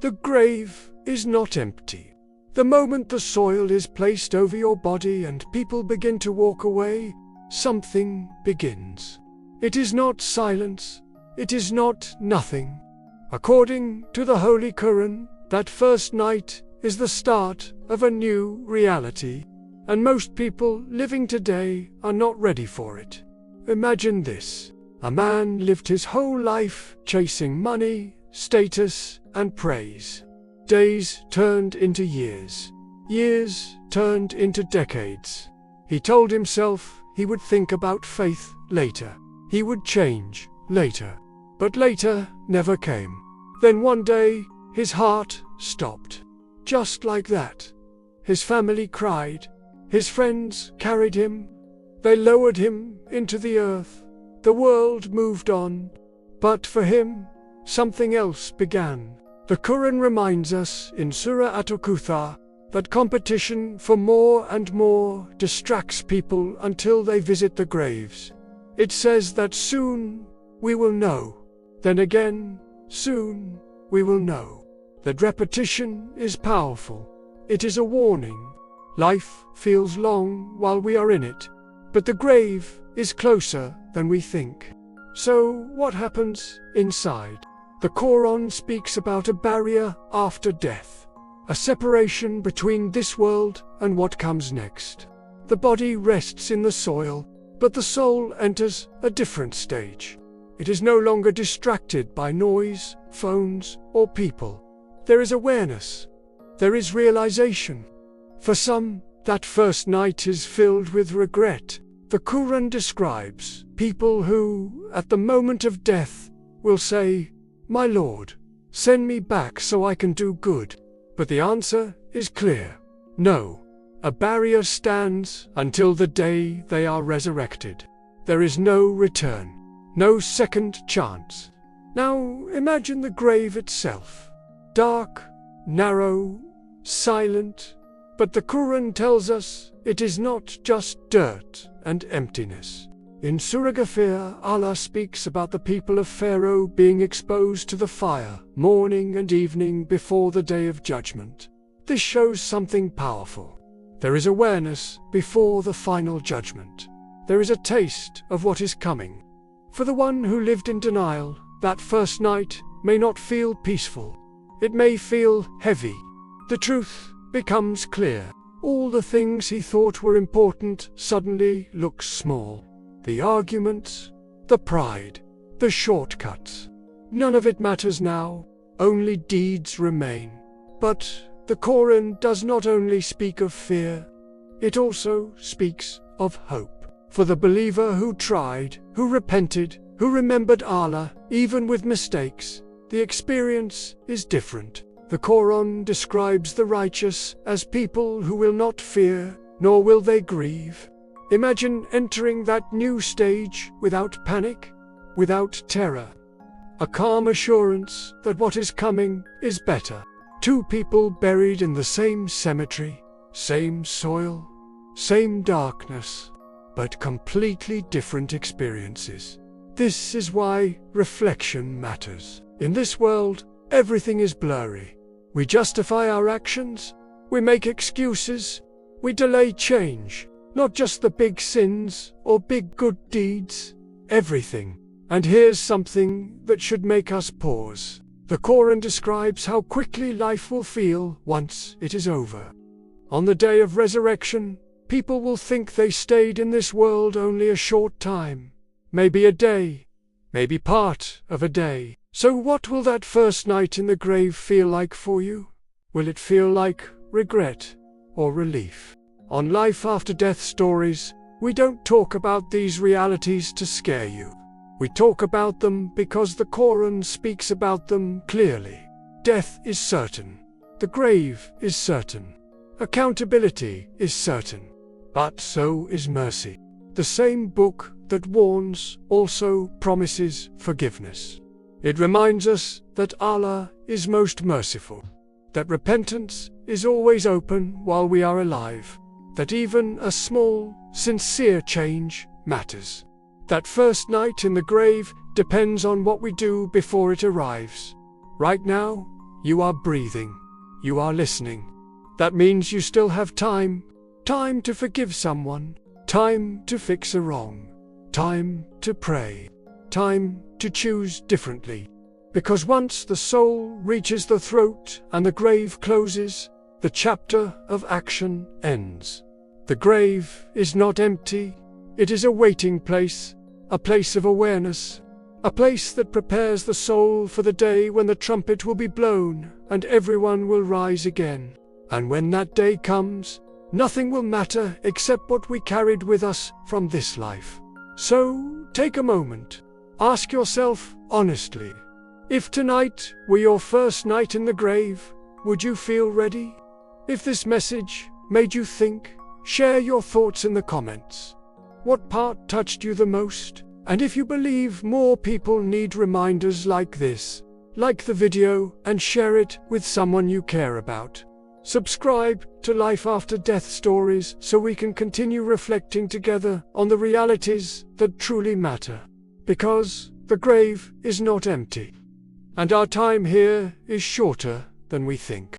The grave is not empty. The moment the soil is placed over your body and people begin to walk away, something begins. It is not silence. It is not nothing. According to the Holy Quran, that first night is the start of a new reality, and most people living today are not ready for it. Imagine this. A man lived his whole life chasing money, status, and praise. Days turned into years. Years turned into decades. He told himself he would think about faith later. He would change later. But later never came. Then one day, his heart stopped. Just like that. His family cried. His friends carried him. They lowered him into the earth. The world moved on. But for him, something else began. The Quran reminds us in Surah At-Tukuthar that competition for more and more distracts people until they visit the graves. It says that soon we will know. Then again, soon we will know. That repetition is powerful. It is a warning. Life feels long while we are in it, but the grave is closer than we think. So what happens inside? The Quran speaks about a barrier after death, a separation between this world and what comes next. The body rests in the soil, but the soul enters a different stage. It is no longer distracted by noise, phones, or people. There is awareness. There is realization. For some, that first night is filled with regret. The Quran describes people who, at the moment of death, will say, "My Lord, send me back so I can do good." But the answer is clear. No. A barrier stands until the day they are resurrected. There is no return. No second chance. Now imagine the grave itself. Dark, narrow, silent. But the Quran tells us it is not just dirt and emptiness. In Surah Ghafir, Allah speaks about the people of Pharaoh being exposed to the fire morning and evening before the day of judgment. This shows something powerful. There is awareness before the final judgment. There is a taste of what is coming. For the one who lived in denial, that first night may not feel peaceful. It may feel heavy. The truth becomes clear. All the things he thought were important suddenly look small. The arguments, the pride, the shortcuts. None of it matters now. Only deeds remain. But the Quran does not only speak of fear, it also speaks of hope. For the believer who tried, who repented, who remembered Allah, even with mistakes, the experience is different. The Quran describes the righteous as people who will not fear, nor will they grieve. Imagine entering that new stage without panic, without terror. A calm assurance that what is coming is better. Two people buried in the same cemetery, same soil, same darkness, but completely different experiences. This is why reflection matters. In this world, everything is blurry. We justify our actions, we make excuses, we delay change, not just the big sins or big good deeds, everything. And here's something that should make us pause. The Quran describes how quickly life will feel once it is over. On the day of resurrection, people will think they stayed in this world only a short time, maybe a day, maybe part of a day. So what will that first night in the grave feel like for you? Will it feel like regret or relief? On Life After Death stories, we don't talk about these realities to scare you. We talk about them because the Quran speaks about them clearly. Death is certain. The grave is certain. Accountability is certain. But so is mercy. The same book that warns also promises forgiveness. It reminds us that Allah is most merciful, that repentance is always open while we are alive, that even a small, sincere change matters. That first night in the grave depends on what we do before it arrives. Right now, You are breathing. You are listening. That means you still have time. Time to forgive someone. Time to fix a wrong. Time to pray. Time to choose differently. Because once the soul reaches the throat and the grave closes, the chapter of action ends. The grave is not empty. It is a waiting place, a place of awareness, a place that prepares the soul for the day when the trumpet will be blown and everyone will rise again. And when that day comes, nothing will matter except what we carried with us from this life. So, take a moment. Ask yourself honestly, if tonight were your first night in the grave, would you feel ready? If this message made you think, share your thoughts in the comments. What part touched you the most? And if you believe more people need reminders like this, like the video and share it with someone you care about. Subscribe to Life After Death Stories so we can continue reflecting together on the realities that truly matter. Because the grave is not empty. And our time here is shorter than we think.